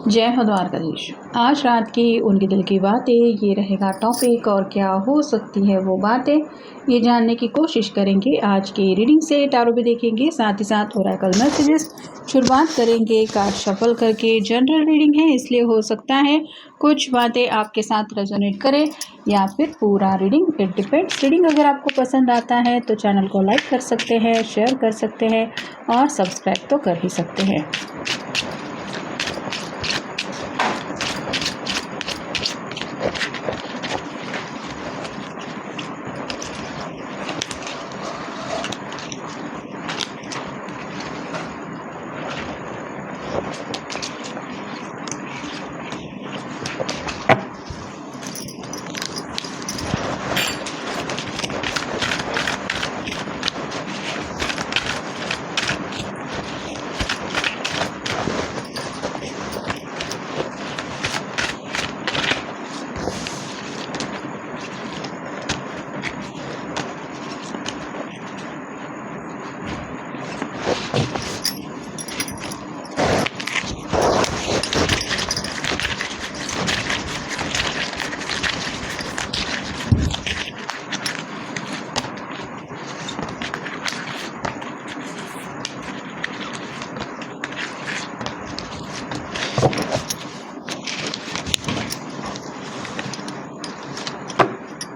जय हो द्वारकाधीश। आज रात की उनके दिल की बातें ये रहेगा टॉपिक, और क्या हो सकती है वो बातें ये जानने की कोशिश करेंगे। आज की रीडिंग से टारो भी देखेंगे, साथ ही साथ ओरेकल मैसेजेस शुरुआत करेंगे कार्ड शफल करके। जनरल रीडिंग है इसलिए हो सकता है कुछ बातें आपके साथ रेजोनेट करें या फिर पूरा रीडिंग, इट डिपेंड्स। रीडिंग अगर आपको पसंद आता है तो चैनल को लाइक कर सकते हैं, शेयर कर सकते हैं और सब्सक्राइब तो कर ही सकते हैं।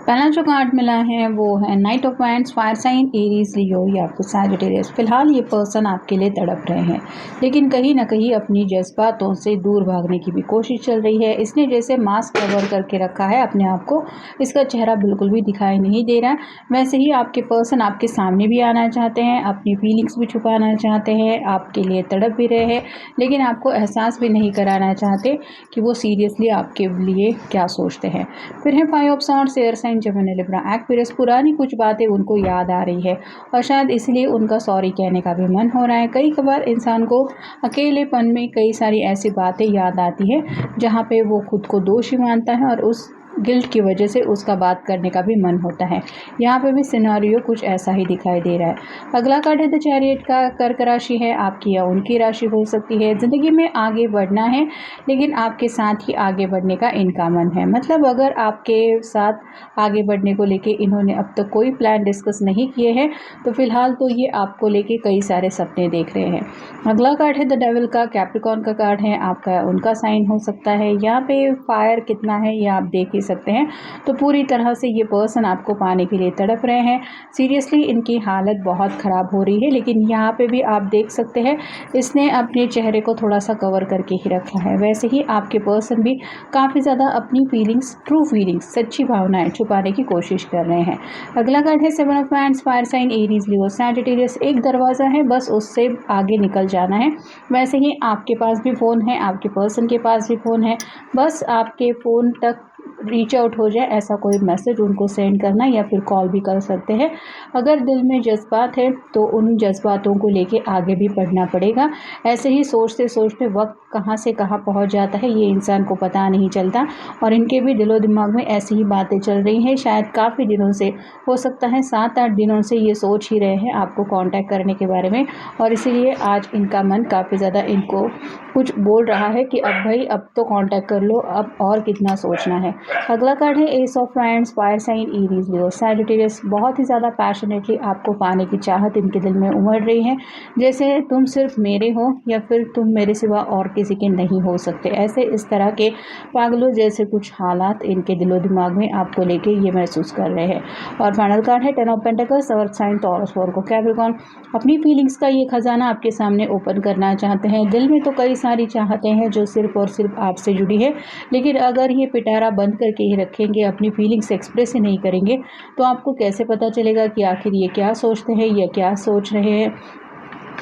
पहला जो कार्ड मिला है वो है knight of wands, fire sign, Aries, Leo या फिर सैजिटेरियस। फिलहाल ये पर्सन आपके लिए तड़प रहे हैं, लेकिन कहीं ना कहीं अपनी जज्बातों से दूर भागने की भी कोशिश चल रही है। इसने जैसे मास्क कवर करके रखा है अपने आप को, इसका चेहरा बिल्कुल भी दिखाई नहीं दे रहा। वैसे ही आपके पर्सन आपके सामने भी आना चाहते हैं, अपनी फीलिंग्स भी छुपाना चाहते हैं, आपके लिए तड़प भी रहे हैं, लेकिन आपको एहसास भी नहीं कराना चाहते कि वो सीरियसली आपके लिए क्या सोचते हैं। फिर है five of swords, air sign, Gemini, Libra, Aquarius. पुरानी कुछ बातें उनको याद आ रही है और शायद इसलिए उनका सॉरी कहने का भी मन हो रहा है। कई बार इंसान को अकेलेपन में कई सारी ऐसी बातें याद आती है जहाँ पे वो खुद को दोषी मानता है और उस गिल्ट की वजह से उसका बात करने का भी मन होता है। यहाँ पे भी सिनेरियो कुछ ऐसा ही दिखाई दे रहा है। अगला कार्ड है द चैरियट का। कर्क राशि है, आपकी या उनकी राशि हो सकती है। ज़िंदगी में आगे बढ़ना है, लेकिन आपके साथ ही आगे बढ़ने का इनका मन है। मतलब अगर आपके साथ आगे बढ़ने को लेके इन्होंने अब तक कोई प्लान डिस्कस नहीं किए हैं तो फिलहाल तो ये आपको लेके कई सारे सपने देख रहे हैं। अगला कार्ड है द डेविल का। कैप्रिकॉर्न का कार्ड है, आपका या उनका साइन हो सकता है। यहाँ पे फायर कितना है ये आप देख ही सकते हैं। तो पूरी तरह से ये पर्सन आपको पाने के लिए तड़प रहे हैं। सीरियसली इनकी हालत बहुत ख़राब हो रही है, लेकिन यहाँ पे भी आप देख सकते हैं इसने अपने चेहरे को थोड़ा सा कवर करके ही रखा है। वैसे ही आपके पर्सन भी काफ़ी ज़्यादा अपनी फीलिंग्स, ट्रू फीलिंग्स, सच्ची भावनाएं छुपाने की कोशिश कर रहे हैं। अगला कार्ड है seven of wands, fire sign, Aries, Leo, Sagittarius. एक दरवाज़ा है, बस उससे आगे निकल जाना है। वैसे ही आपके पास भी फ़ोन है, आपके पर्सन के पास भी फ़ोन है, बस आपके फ़ोन तक रीच आउट हो जाए ऐसा कोई मैसेज उनको सेंड करना, या फिर कॉल भी कर सकते हैं। अगर दिल में जज्बात है तो उन जज्बातों को लेके आगे भी बढ़ना पड़ेगा। ऐसे ही सोचते सोचते वक्त कहाँ से कहाँ पहुँच जाता है ये इंसान को पता नहीं चलता, और इनके भी दिलो दिमाग में ऐसी ही बातें चल रही हैं। शायद काफ़ी दिनों से, हो सकता है 7-8 दिनों से ये सोच ही रहे हैं आपको कांटेक्ट करने के बारे में, और इसीलिए आज इनका मन काफ़ी ज़्यादा इनको कुछ बोल रहा है कि अब भाई अब तो कांटेक्ट कर लो, अब और कितना सोचना है। अगला कार्ड है ace of wands, fire sign, Aries, Leo, Sagittarius. बहुत ही ज़्यादा पैशनेटली आपको पाने की चाहत इनके दिल में उमड़ रही है, जैसे तुम सिर्फ मेरे हो या फिर तुम मेरे सिवा और किसी के नहीं हो सकते। ऐसे इस तरह के पागलों जैसे कुछ हालात इनके दिलो दिमाग में आपको लेके ये महसूस कर रहे हैं। और फाइनल कार्ड है ten of pentacles, earth sign, Taurus, Virgo, Capricorn. अपनी फीलिंग्स का ये खजाना आपके सामने ओपन करना चाहते हैं। दिल में तो कई सारी चाहतें हैं जो सिर्फ और सिर्फ आपसे जुड़ी है, लेकिन अगर ये पिटारा बंद करके ही रखेंगे, अपनी फीलिंग्स एक्सप्रेस ही नहीं करेंगे, तो आपको कैसे पता चलेगा कि आखिर ये क्या सोचते हैं या क्या सोच रहे हैं।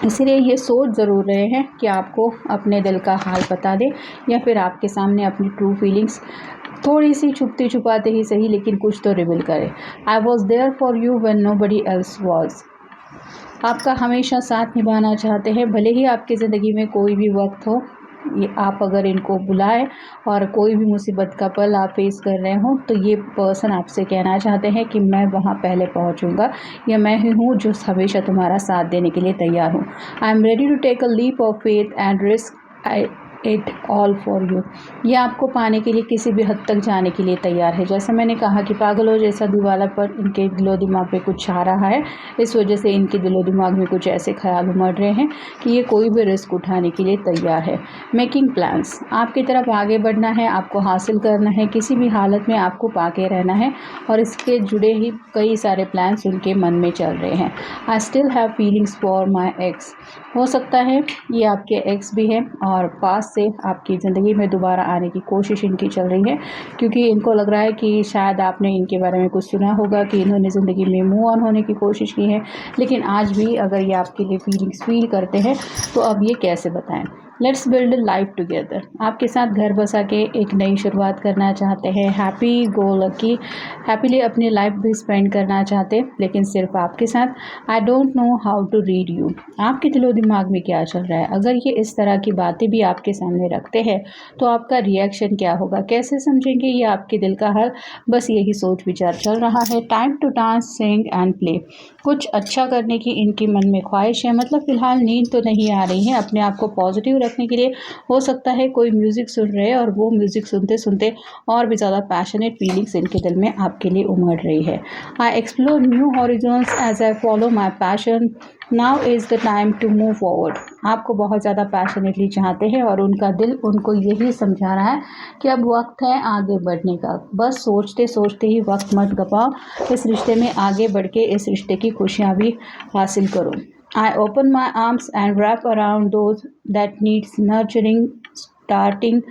इसीलिए ये सोच ज़रूर रहे हैं कि आपको अपने दिल का हाल बता दें, या फिर आपके सामने अपनी ट्रू फीलिंग्स थोड़ी सी छुपती छुपाते ही सही, लेकिन कुछ तो रिवील करें। I was there for you when nobody else was. आपका हमेशा साथ निभाना चाहते हैं, भले ही आपकी ज़िंदगी में कोई भी वक्त हो, ये आप अगर इनको बुलाएं और कोई भी मुसीबत का पल आप फेस कर रहे हो, तो ये पर्सन आपसे कहना चाहते हैं कि मैं वहाँ पहले पहुँचूँगा, या मैं ही हूँ जो हमेशा तुम्हारा साथ देने के लिए तैयार हूँ। I am ready to take a leap of faith and risk it all for you. ये आपको पाने के लिए किसी भी हद तक जाने के लिए तैयार है। जैसा मैंने कहा कि पागलों जैसा दिवालापन इनके दिलो दिमाग पे कुछ आ रहा है, इस वजह से इनके दिलो दिमाग में कुछ ऐसे ख्याल उमड़ रहे हैं कि ये कोई भी रिस्क उठाने के लिए तैयार है। मेकिंग प्लान्स, आपकी तरफ आगे बढ़ना है, आपको हासिल करना है, किसी भी हालत में आपको पाके रहना है और इसके जुड़े ही कई सारे प्लान्स उनके मन में चल रहे हैं। I still have feelings for my x, हो सकता है ये आपके एक्स भी हैं और पास से आपकी ज़िंदगी में दोबारा आने की कोशिश इनकी चल रही है, क्योंकि इनको लग रहा है कि शायद आपने इनके बारे में कुछ सुना होगा कि इन्होंने ज़िंदगी में मूव ऑन होने की कोशिश की है, लेकिन आज भी अगर ये आपके लिए फीलिंग्स फील करते हैं तो अब ये कैसे बताएं। लेट्स बिल्ड लाइफ टुगेदर, आपके साथ घर बसा के एक नई शुरुआत करना चाहते हैं। हैप्पी गो लकी, हैप्पीली अपनी लाइफ भी स्पेंड करना चाहते, लेकिन सिर्फ आपके साथ। I don't know how to read you, आपके दिलो दिमाग में क्या चल रहा है। अगर ये इस तरह की बातें भी आपके सामने रखते हैं तो आपका रिएक्शन क्या होगा, कैसे समझेंगे ये आपके दिल का हाल। बस यही सोच विचार चल रहा है। Time to dance sing and play, कुछ अच्छा करने की इनकी मन में ख्वाहिश है। मतलब फ़िलहाल नींद तो नहीं आ रही है, अपने आप को पॉजिटिव रखने के लिए हो सकता है कोई म्यूज़िक सुन रहे हैं और वो म्यूज़िक सुनते सुनते और भी ज़्यादा पैशनेट फीलिंग्स इनके दिल में आपके लिए उमड़ रही है। I explore new horizons as I follow my passion, now is the time to move forward, आपको बहुत ज़्यादा पैशनेटली चाहते हैं और उनका दिल उनको यही समझा रहा है कि अब वक्त है आगे बढ़ने का। बस सोचते सोचते ही वक्त मत गवाओ, इस रिश्ते में आगे बढ़ के इस रिश्ते की खुशियाँ भी हासिल करो। I open my arms and wrap around those that needs nurturing, starting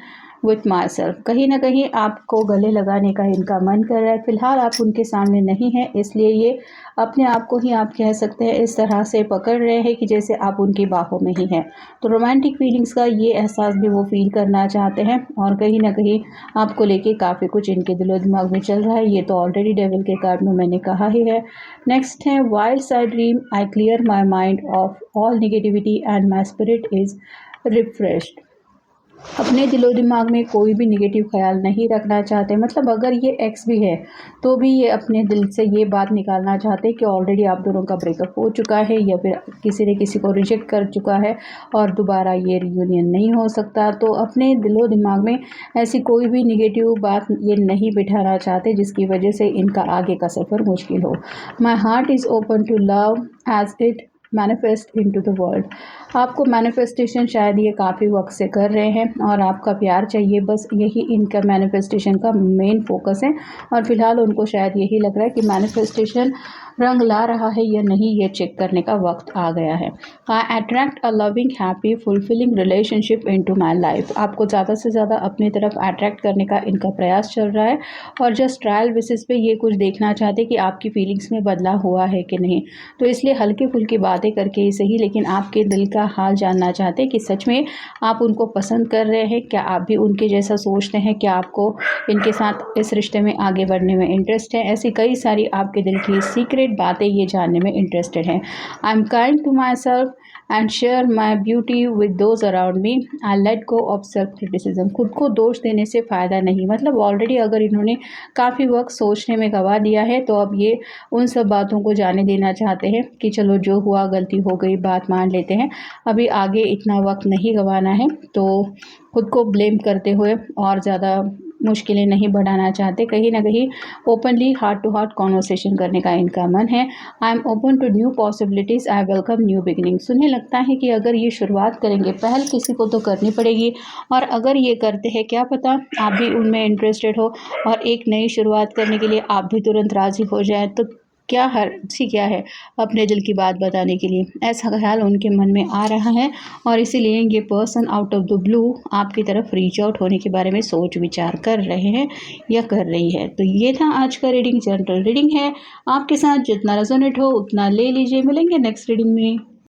with my self, कहीं ना कहीं आपको गले लगाने का इनका मन कर रहा है। फ़िलहाल आप उनके सामने नहीं हैं, इसलिए ये अपने आप को ही आप कह सकते हैं इस तरह से पकड़ रहे हैं कि जैसे आप उनकी बाहों में ही हैं। तो रोमांटिक फीलिंग्स का ये एहसास भी वो फील करना चाहते हैं और कहीं ना कहीं आपको लेके काफ़ी कुछ इनके दिलो दिमाग में चल रहा है। ये तो ऑलरेडी डेविल के कार्ड में मैंने कहा ही है। नेक्स्ट है wild I dream, I clear my mind of all negativity and my spirit is refreshed, अपने दिलो दिमाग में कोई भी निगेटिव ख्याल नहीं रखना चाहते। मतलब अगर ये एक्स भी है तो भी ये अपने दिल से ये बात निकालना चाहते कि ऑलरेडी आप दोनों का ब्रेकअप हो चुका है या फिर किसी ने किसी को रिजेक्ट कर चुका है और दोबारा ये रियूनियन नहीं हो सकता। तो अपने दिलो दिमाग में ऐसी कोई भी निगेटिव बात ये नहीं बिठाना चाहते जिसकी वजह से इनका आगे का सफ़र मुश्किल हो। My heart is open to love as it manifest into the world, आपको मैनिफेस्टेशन शायद ये काफ़ी वक्त से कर रहे हैं और आपका प्यार चाहिए, बस यही इनका मैनिफेस्टेशन का मेन फोकस है। और फिलहाल उनको शायद यही लग रहा है कि मैनिफेस्टेशन रंग ला रहा है या नहीं, ये चेक करने का वक्त आ गया है। I attract a loving happy fulfilling relationship into my life, आपको ज़्यादा से ज़्यादा अपनी तरफ अट्रैक्ट करने का इनका प्रयास चल रहा है और जस्ट ट्रायल बेसिस पे ये कुछ देखना चाहते कि आपकी फीलिंग्स में बदलाव हुआ है कि नहीं। तो इसलिए हल्की फुल्की बातें करके ही सही, लेकिन आपके दिल का हाल जानना चाहते कि सच में आप उनको पसंद कर रहे हैं, क्या आप भी उनके जैसा सोचते हैं, क्या आपको इनके साथ इस रिश्ते में आगे बढ़ने में इंटरेस्ट है। ऐसी कई सारी आपके दिल की सीक्रेट बातें ये जानने में इंटरेस्टेड हैं। I am kind to myself and share my beauty with those around me, I let go of self criticism, खुद को दोष देने से फ़ायदा नहीं। मतलब ऑलरेडी अगर इन्होंने काफ़ी वक्त सोचने में गवा दिया है तो अब ये उन सब बातों को जाने देना चाहते हैं कि चलो जो हुआ गलती हो गई, बात मान लेते हैं, अभी आगे इतना वक्त नहीं गंवाना है। तो खुद को ब्लेम करते हुए और ज़्यादा मुश्किलें नहीं बढ़ाना चाहते, कहीं ना कहीं openly heart to heart conversation करने का इनका मन है। I am open to new possibilities, I welcome new beginnings, उन्हें लगता है कि अगर ये शुरुआत करेंगे, पहल किसी को तो करनी पड़ेगी और अगर ये करते हैं क्या पता आप भी उनमें इंटरेस्टेड हो और एक नई शुरुआत करने के लिए आप भी तुरंत राज़ी हो जाए। तो क्या हर्जी क्या है अपने दिल की बात बताने के लिए, ऐसा ख्याल उनके मन में आ रहा है और इसीलिए ये person out of the blue आपकी तरफ रीच आउट होने के बारे में सोच विचार कर रहे हैं या कर रही है। तो ये था आज का रीडिंग, जनरल रीडिंग है, आपके साथ जितना रेजोनेट हो उतना ले लीजिए। मिलेंगे नेक्स्ट रीडिंग में।